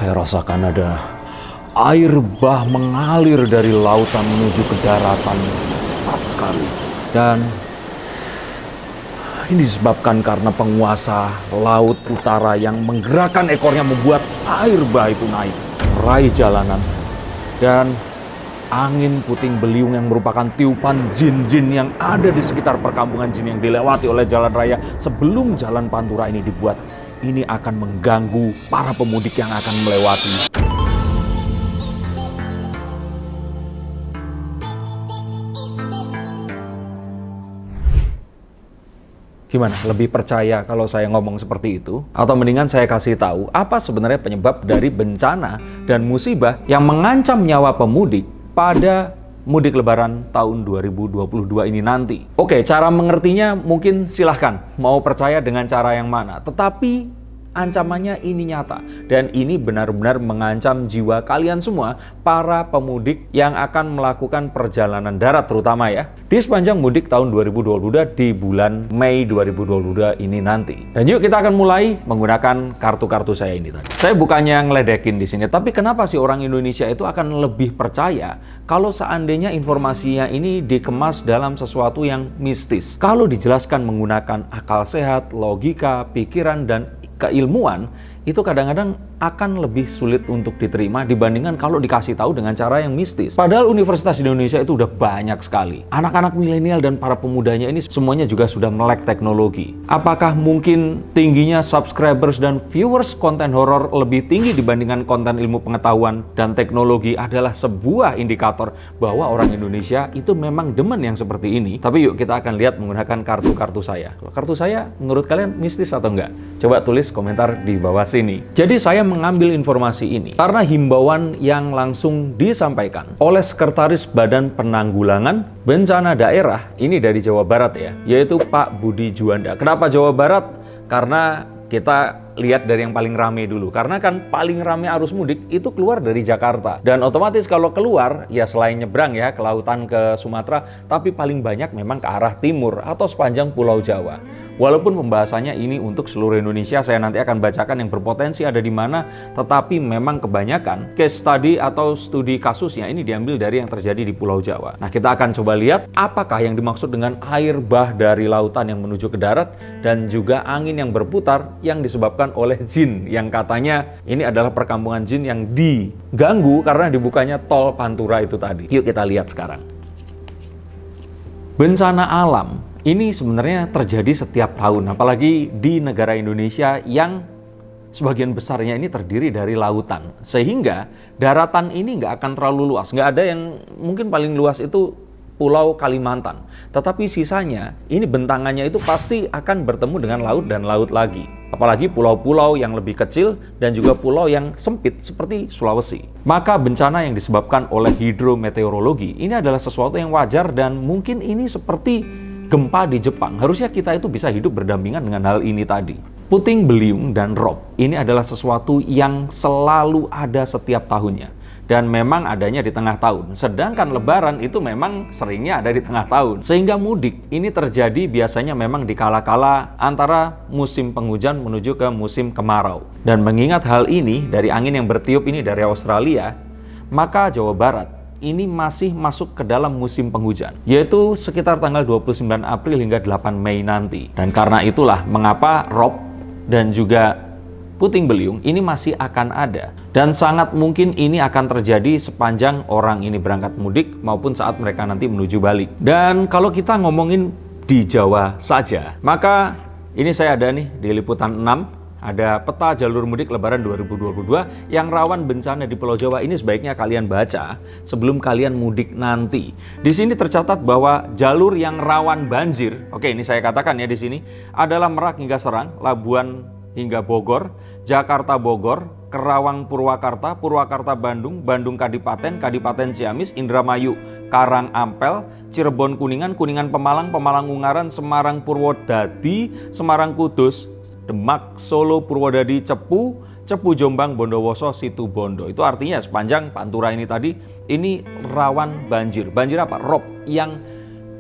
Saya rasakan ada air bah mengalir dari lautan menuju ke daratan cepat sekali. Dan ini disebabkan karena penguasa laut utara yang menggerakkan ekornya membuat air bah itu naik, meraih jalanan. Dan angin puting beliung yang merupakan tiupan jin-jin yang ada di sekitar perkampungan jin yang dilewati oleh jalan raya sebelum jalan Pantura ini dibuat. Ini akan mengganggu para pemudik yang akan melewati. Gimana? Lebih percaya kalau saya ngomong seperti itu? Atau mendingan saya kasih tahu apa sebenarnya penyebab dari bencana dan musibah yang mengancam nyawa pemudik pada mudik lebaran tahun 2022 ini nanti? Oke, cara mengertinya mungkin silahkan mau percaya dengan cara yang mana. Tetapi ancamannya ini nyata dan ini benar-benar mengancam jiwa kalian semua, para pemudik yang akan melakukan perjalanan darat terutama ya, di sepanjang mudik tahun 2022 di bulan Mei 2022 ini nanti. Dan yuk kita akan mulai menggunakan kartu-kartu saya ini tadi. Saya bukannya ngeledekin di sini, tapi kenapa sih orang Indonesia itu akan lebih percaya kalau seandainya informasinya ini dikemas dalam sesuatu yang mistis? Kalau dijelaskan menggunakan akal sehat, logika, pikiran, dan keilmuan, itu kadang-kadang akan lebih sulit untuk diterima dibandingkan kalau dikasih tahu dengan cara yang mistis. Padahal universitas di Indonesia itu udah banyak sekali. Anak-anak milenial dan para pemudanya ini semuanya juga sudah melek teknologi. Apakah mungkin tingginya subscribers dan viewers konten horor lebih tinggi dibandingkan konten ilmu pengetahuan dan teknologi adalah sebuah indikator bahwa orang Indonesia itu memang demen yang seperti ini? Tapi yuk kita akan lihat menggunakan kartu-kartu saya. Kartu saya menurut kalian mistis atau enggak? Coba tulis komentar di bawah sini. Jadi saya mengambil informasi ini karena himbauan yang langsung disampaikan oleh Sekretaris Badan Penanggulangan Bencana Daerah, ini dari Jawa Barat ya, yaitu Pak Budi Juanda. Kenapa Jawa Barat? Karena kita lihat dari yang paling rame dulu. Karena kan paling rame arus mudik itu keluar dari Jakarta. Dan otomatis kalau keluar, ya selain nyebrang ya ke lautan ke Sumatera, tapi paling banyak memang ke arah timur atau sepanjang Pulau Jawa. Walaupun pembahasannya ini untuk seluruh Indonesia, saya nanti akan bacakan yang berpotensi ada di mana, tetapi memang kebanyakan case study atau studi kasusnya ini diambil dari yang terjadi di Pulau Jawa. Nah, kita akan coba lihat apakah yang dimaksud dengan air bah dari lautan yang menuju ke darat dan juga angin yang berputar yang disebabkan oleh jin yang katanya ini adalah perkampungan jin yang diganggu karena dibukanya tol Pantura itu tadi. Yuk kita lihat sekarang. Bencana alam ini sebenarnya terjadi setiap tahun, apalagi di negara Indonesia yang sebagian besarnya ini terdiri dari lautan. Sehingga daratan ini nggak akan terlalu luas. Nggak ada yang mungkin paling luas itu Pulau Kalimantan. Tetapi sisanya, ini bentangannya itu pasti akan bertemu dengan laut dan laut lagi. Apalagi pulau-pulau yang lebih kecil dan juga pulau yang sempit seperti Sulawesi. Maka bencana yang disebabkan oleh hidrometeorologi ini adalah sesuatu yang wajar dan mungkin ini seperti gempa di Jepang. Harusnya kita itu bisa hidup berdampingan dengan hal ini tadi. Puting beliung dan rob ini adalah sesuatu yang selalu ada setiap tahunnya. Dan memang adanya di tengah tahun. Sedangkan lebaran itu memang seringnya ada di tengah tahun. Sehingga mudik ini terjadi biasanya memang di kala-kala antara musim penghujan menuju ke musim kemarau. Dan mengingat hal ini dari angin yang bertiup ini dari Australia, maka Jawa Barat ini masih masuk ke dalam musim penghujan, yaitu sekitar tanggal 29 April hingga 8 Mei nanti. Dan karena itulah mengapa rob dan juga puting beliung ini masih akan ada. Dan sangat mungkin ini akan terjadi sepanjang orang ini berangkat mudik maupun saat mereka nanti menuju balik. Dan kalau kita ngomongin di Jawa saja, maka ini saya ada nih di liputan 6. Ada peta jalur mudik lebaran 2022 yang rawan bencana di Pulau Jawa. Ini sebaiknya kalian baca sebelum kalian mudik nanti. Di sini tercatat bahwa jalur yang rawan banjir, oke ini saya katakan ya di sini, adalah Merak hingga Serang, Labuan hingga Bogor, Jakarta Bogor, Kerawang Purwakarta, Purwakarta Bandung, Bandung Kadipaten, Kadipaten Ciamis, Indramayu, Karang Ampel, Cirebon Kuningan, Kuningan Pemalang, Pemalang Ungaran, Semarang Purwodadi, Semarang Kudus, Demak, Solo, Purwodadi, Cepu, Cepu Jombang, Bondowoso, Situbondo. Itu artinya sepanjang Pantura ini tadi, ini rawan banjir. Banjir apa? Rob yang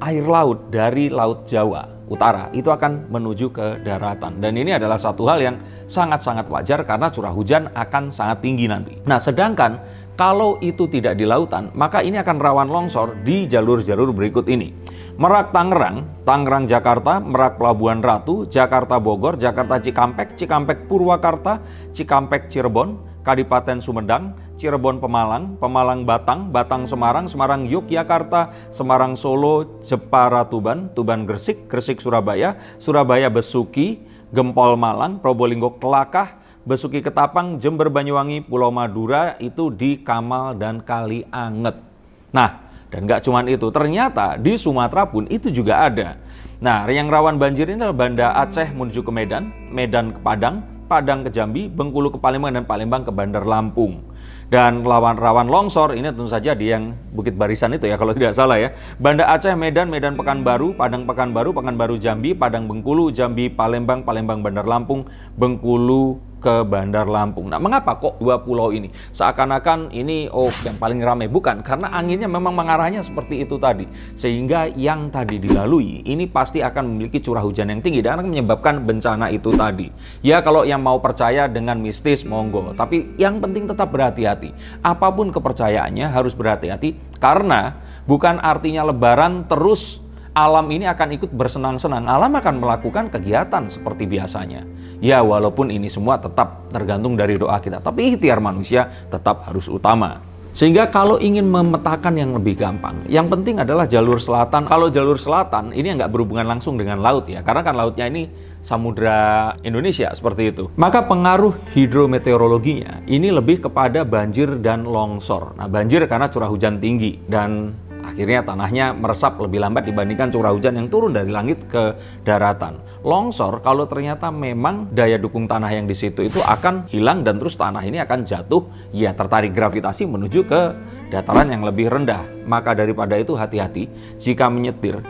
air laut dari Laut Jawa Utara itu akan menuju ke daratan. Dan ini adalah satu hal yang sangat-sangat wajar karena curah hujan akan sangat tinggi nanti. Nah, sedangkan kalau itu tidak di lautan, maka ini akan rawan longsor di jalur-jalur berikut ini. Merak Tangerang, Tangerang Jakarta, Merak Pelabuhan Ratu, Jakarta Bogor, Jakarta Cikampek, Cikampek Purwakarta, Cikampek Cirebon, Kadipaten Sumedang, Cirebon Pemalang, Pemalang Batang, Batang Semarang, Semarang Yogyakarta, Semarang Solo, Jepara Tuban, Tuban Gresik, Gresik Surabaya, Surabaya Besuki, Gempol Malang, Probolinggo Kelakah, Besuki Ketapang, Jember Banyuwangi, Pulau Madura itu di Kamal dan Kali Anget. Nah, dan nggak cuma itu, ternyata di Sumatera pun itu juga ada. Nah, yang rawan banjir ini adalah Banda Aceh menuju ke Medan, Medan ke Padang, Padang ke Jambi, Bengkulu ke Palembang, dan Palembang ke Bandar Lampung. Dan rawan longsor ini tentu saja di yang Bukit Barisan itu ya kalau tidak salah ya. Banda Aceh, Medan, Medan Pekanbaru, Padang Pekanbaru, Pekanbaru Jambi, Padang Bengkulu, Jambi Palembang, Palembang Bandar Lampung, Bengkulu ke Bandar Lampung. Nah, mengapa kok dua pulau ini? Seakan-akan ini yang paling ramai. Bukan, karena anginnya memang mengarahnya seperti itu tadi. Sehingga yang tadi dilalui ini pasti akan memiliki curah hujan yang tinggi dan akan menyebabkan bencana itu tadi. Ya, kalau yang mau percaya dengan mistis, monggo. Tapi yang penting tetap berhati-hati. Apapun kepercayaannya harus berhati-hati karena bukan artinya lebaran terus alam ini akan ikut bersenang-senang. Alam akan melakukan kegiatan seperti biasanya. Ya, walaupun ini semua tetap tergantung dari doa kita, tapi ikhtiar manusia tetap harus utama. Sehingga kalau ingin memetakan yang lebih gampang, yang penting adalah jalur selatan. Kalau jalur selatan ini nggak berhubungan langsung dengan laut ya, karena kan lautnya ini Samudra Indonesia seperti itu. Maka pengaruh hidrometeorologinya ini lebih kepada banjir dan longsor. Nah, banjir karena curah hujan tinggi dan akhirnya tanahnya meresap lebih lambat dibandingkan curah hujan yang turun dari langit ke daratan. Longsor kalau ternyata memang daya dukung tanah yang di situ itu akan hilang dan terus tanah ini akan jatuh, ya tertarik gravitasi menuju ke dataran yang lebih rendah. Maka daripada itu hati-hati jika menyetir,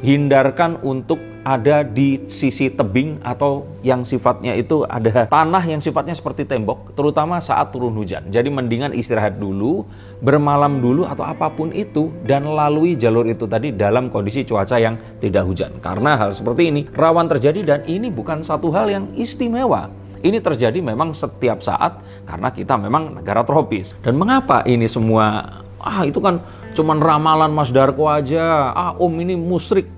hindarkan untuk ada di sisi tebing atau yang sifatnya itu ada tanah yang sifatnya seperti tembok, terutama saat turun hujan. Jadi mendingan istirahat dulu, bermalam dulu atau apapun itu dan lalui jalur itu tadi dalam kondisi cuaca yang tidak hujan. Karena hal seperti ini rawan terjadi dan ini bukan satu hal yang istimewa. Ini terjadi memang setiap saat karena kita memang negara tropis. Dan mengapa ini semua? Itu kan cuman ramalan Mas Darko aja. Ini musyrik.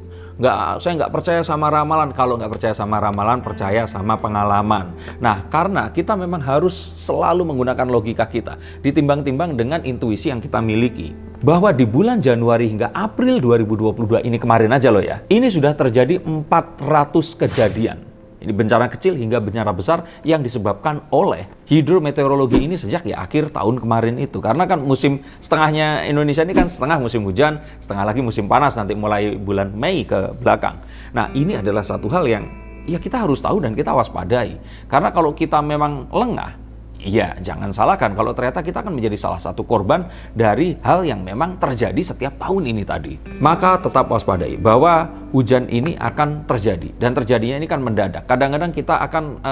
Saya nggak percaya sama ramalan. Kalau nggak percaya sama ramalan, percaya sama pengalaman. Nah, karena kita memang harus selalu menggunakan logika kita, ditimbang-timbang dengan intuisi yang kita miliki. Bahwa di bulan Januari hingga April 2022 ini kemarin aja loh ya, ini sudah terjadi 400 kejadian. Ini bencana kecil hingga bencana besar yang disebabkan oleh hidrometeorologi ini sejak ya akhir tahun kemarin itu. Karena kan musim setengahnya Indonesia ini kan setengah musim hujan, setengah lagi musim panas nanti mulai bulan Mei ke belakang. Nah, ini adalah satu hal yang ya kita harus tahu dan kita waspadai. Karena kalau kita memang lengah, ya jangan salahkan kalau ternyata kita akan menjadi salah satu korban dari hal yang memang terjadi setiap tahun ini tadi. Maka tetap waspadai bahwa hujan ini akan terjadi dan terjadinya ini kan mendadak. Kadang-kadang kita akan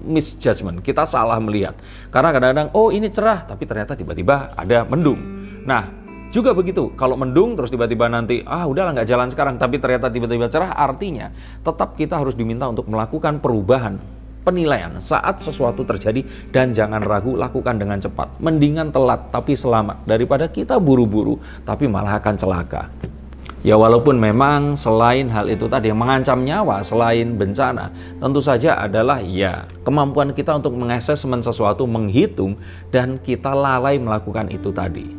misjudgment, kita salah melihat. Karena kadang-kadang ini cerah tapi ternyata tiba-tiba ada mendung. Nah, juga begitu, kalau mendung terus tiba-tiba nanti udahlah nggak jalan sekarang tapi ternyata tiba-tiba cerah, artinya tetap kita harus diminta untuk melakukan perubahan penilaian saat sesuatu terjadi dan jangan ragu, lakukan dengan cepat. Mendingan telat tapi selamat daripada kita buru-buru tapi malah akan celaka. Ya walaupun memang selain hal itu tadi yang mengancam nyawa, selain bencana, tentu saja adalah ya kemampuan kita untuk mengassesmen sesuatu, menghitung dan kita lalai melakukan itu tadi.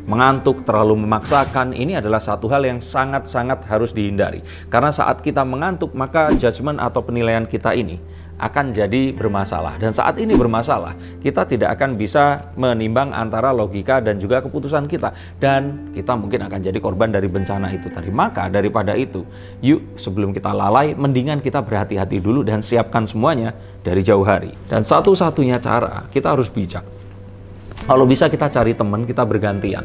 Mengantuk, terlalu memaksakan, ini adalah satu hal yang sangat-sangat harus dihindari. Karena saat kita mengantuk, maka judgement atau penilaian kita ini akan jadi bermasalah. Dan saat ini bermasalah, kita tidak akan bisa menimbang antara logika dan juga keputusan kita. Dan kita mungkin akan jadi korban dari bencana itu tadi. Maka daripada itu, yuk sebelum kita lalai, mendingan kita berhati-hati dulu dan siapkan semuanya dari jauh hari. Dan satu-satunya cara, kita harus bijak. Kalau bisa kita cari teman, kita bergantian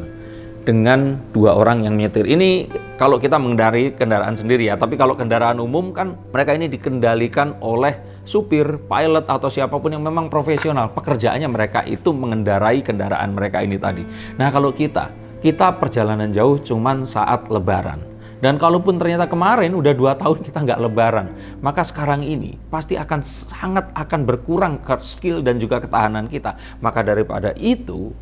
dengan 2 orang yang menyetir. Ini kalau kita mengendarai kendaraan sendiri ya, tapi kalau kendaraan umum kan mereka ini dikendalikan oleh supir, pilot atau siapapun yang memang profesional. Pekerjaannya mereka itu mengendarai kendaraan mereka ini tadi. Nah, kalau kita perjalanan jauh cuman saat lebaran. Dan kalaupun ternyata kemarin udah 2 tahun kita nggak lebaran, maka sekarang ini pasti akan sangat berkurang skill dan juga ketahanan kita. Maka daripada itu,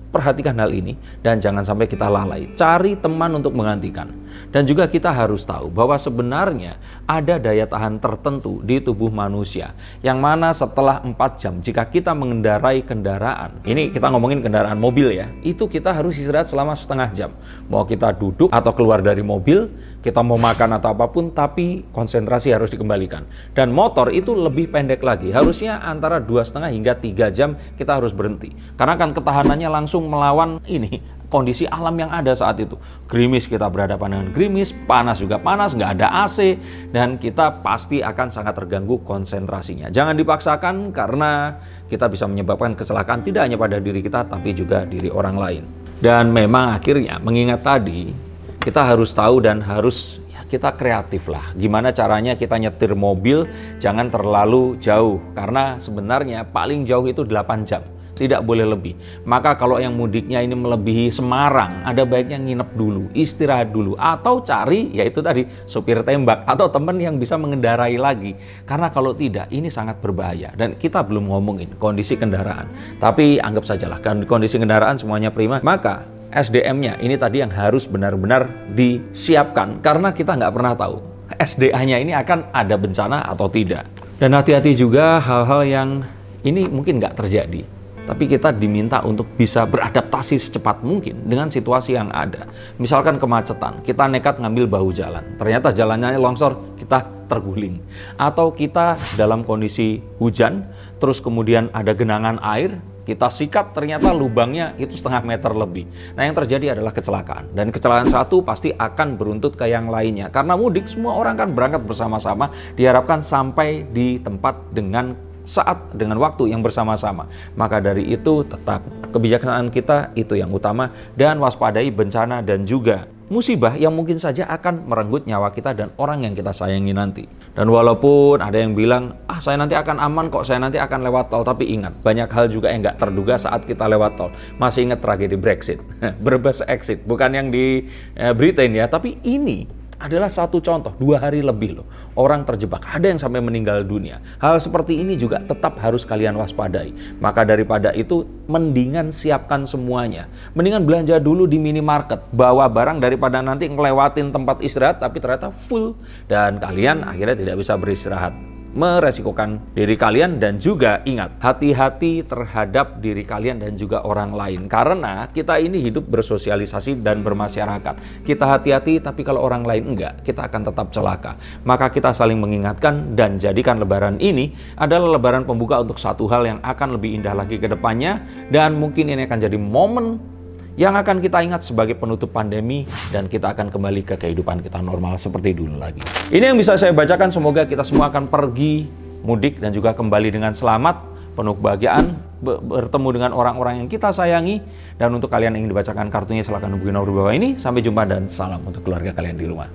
perhatikan hal ini dan jangan sampai kita lalai. Cari teman untuk menggantikan. Dan juga kita harus tahu bahwa sebenarnya ada daya tahan tertentu di tubuh manusia yang mana setelah 4 jam jika kita mengendarai kendaraan, ini kita ngomongin kendaraan mobil ya, itu kita harus istirahat selama setengah jam. Mau kita duduk atau keluar dari mobil, kita mau makan atau apapun, tapi konsentrasi harus dikembalikan. Dan motor itu lebih pendek lagi, harusnya antara 2,5 hingga 3 jam kita harus berhenti. Karena kan ketahanannya langsung melawan ini kondisi alam yang ada saat itu. Gerimis, kita berhadapan dengan gerimis, panas juga panas, nggak ada AC, dan kita pasti akan sangat terganggu konsentrasinya. Jangan dipaksakan karena kita bisa menyebabkan kecelakaan tidak hanya pada diri kita, tapi juga diri orang lain. Dan memang akhirnya mengingat tadi, kita harus tahu dan harus kita kreatif lah. Gimana caranya kita nyetir mobil jangan terlalu jauh. Karena sebenarnya paling jauh itu 8 jam. Tidak boleh lebih. Maka kalau yang mudiknya ini melebihi Semarang, ada baiknya nginep dulu, istirahat dulu, atau cari yaitu tadi supir tembak atau teman yang bisa mengendarai lagi. Karena kalau tidak, ini sangat berbahaya. Dan kita belum ngomongin kondisi kendaraan. Tapi anggap sajalah kondisi kendaraan semuanya prima, maka SDM-nya ini tadi yang harus benar-benar disiapkan. Karena kita nggak pernah tahu SDA-nya ini akan ada bencana atau tidak. Dan hati-hati juga hal-hal yang ini mungkin nggak terjadi. Tapi kita diminta untuk bisa beradaptasi secepat mungkin dengan situasi yang ada. Misalkan kemacetan, kita nekat ngambil bahu jalan. Ternyata jalannya longsor, kita terguling. Atau kita dalam kondisi hujan, terus kemudian ada genangan air, kita sikat ternyata lubangnya itu 0,5 meter lebih. Nah yang terjadi adalah kecelakaan. Dan kecelakaan satu pasti akan beruntut ke yang lainnya. Karena mudik semua orang kan berangkat bersama-sama, diharapkan sampai di tempat dengan waktu yang bersama-sama. Maka dari itu tetap kebijaksanaan kita itu yang utama dan waspadai bencana dan juga musibah yang mungkin saja akan merenggut nyawa kita dan orang yang kita sayangi nanti. Dan walaupun ada yang bilang, saya nanti akan aman kok, saya nanti akan lewat tol. Tapi ingat, banyak hal juga yang nggak terduga saat kita lewat tol. Masih ingat tragedi Brexit, Brebes exit, bukan yang di Britain ya, tapi ini adalah satu contoh, 2 hari lebih loh, orang terjebak, ada yang sampai meninggal dunia. Hal seperti ini juga tetap harus kalian waspadai. Maka daripada itu, mendingan siapkan semuanya. Mendingan belanja dulu di minimarket, bawa barang daripada nanti ngelewatin tempat istirahat, tapi ternyata full. Dan kalian akhirnya tidak bisa beristirahat. Meresikokan diri kalian dan juga ingat, hati-hati terhadap diri kalian dan juga orang lain. Karena kita ini hidup bersosialisasi dan bermasyarakat. Kita hati-hati, tapi kalau orang lain enggak, kita akan tetap celaka. Maka kita saling mengingatkan dan jadikan lebaran ini adalah lebaran pembuka untuk satu hal yang akan lebih indah lagi ke depannya. Dan mungkin ini akan jadi momen yang akan kita ingat sebagai penutup pandemi dan kita akan kembali ke kehidupan kita normal seperti dulu lagi. Ini yang bisa saya bacakan, semoga kita semua akan pergi mudik dan juga kembali dengan selamat, penuh kebahagiaan, bertemu dengan orang-orang yang kita sayangi. Dan untuk kalian yang ingin dibacakan kartunya silahkan hubungi nomor di bawah ini. Sampai jumpa dan salam untuk keluarga kalian di rumah.